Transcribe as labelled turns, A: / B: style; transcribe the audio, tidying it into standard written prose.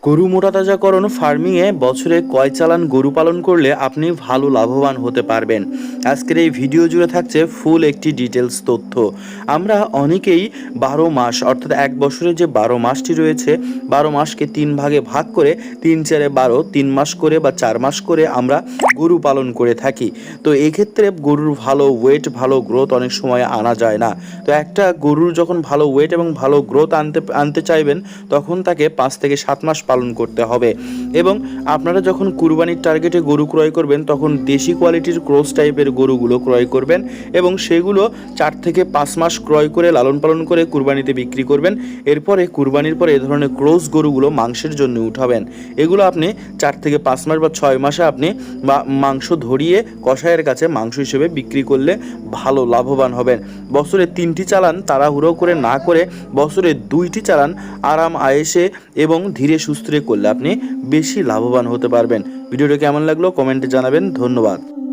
A: গরু মোটাতাজাকরণ ফার্মিংয়ে বছরে কয় চালান গরু পালন করলে আপনি ভালো লাভবান হতে পারবেন। আজকের এই ভিডিও জুড়ে থাকছে ফুল একটি ডিটেলস তথ্য। আমরা অনেকেই 12 মাস অর্থাৎ এক বছরে যে 12 মাসটি রয়েছে, 12 মাসকে 3 ভাগে ভাগ করে 3 4 12 3 মাস করে বা 4 মাস করে আমরা গরু পালন করে থাকি। তো এক্ষেত্রে গরুর ভালো ওয়েট ভালো গ্রোথ অনেক সময় আনা যায় না। তো একটা গরুর যখন ভালো ওয়েট এবং ভালো গ্রোথ আনতে চাইবেন, তখন তাকে 5 থেকে 7 মাস পালন করতে হবে। এবং আপনারা যখন কুরবানির টার্গেটে গরু ক্রয় করবেন, তখন দেশি কোয়ালিটির ক্রস টাইপের গরুগুলো ক্রয় করবেন এবং সেগুলো 4 থেকে 5 মাস ক্রয় করে লালন পালন করে কুরবানিতে বিক্রি করবেন। এরপরে কুরবানির পরে এ ধরনের ক্রস গরুগুলো মাংসের জন্য উঠাবেন। এগুলো আপনি 4 থেকে 5 মাস বা 6 মাসে আপনি মাংস ধরিয়ে কসাইয়ের কাছে মাংস হিসেবে বিক্রি করলে ভালো লাভবান হবেন। বছরে 3টি চালান তাড়াহুড়ো করে না করে বছরে 2টি চালান আরাম আয়েসে এবং ধীরে সুস্থিরে করলে আপনি বেশি লাভবান হতে পারবেন। ভিডিওটা কেমন লাগলো কমেন্টে জানাবেন। ধন্যবাদ।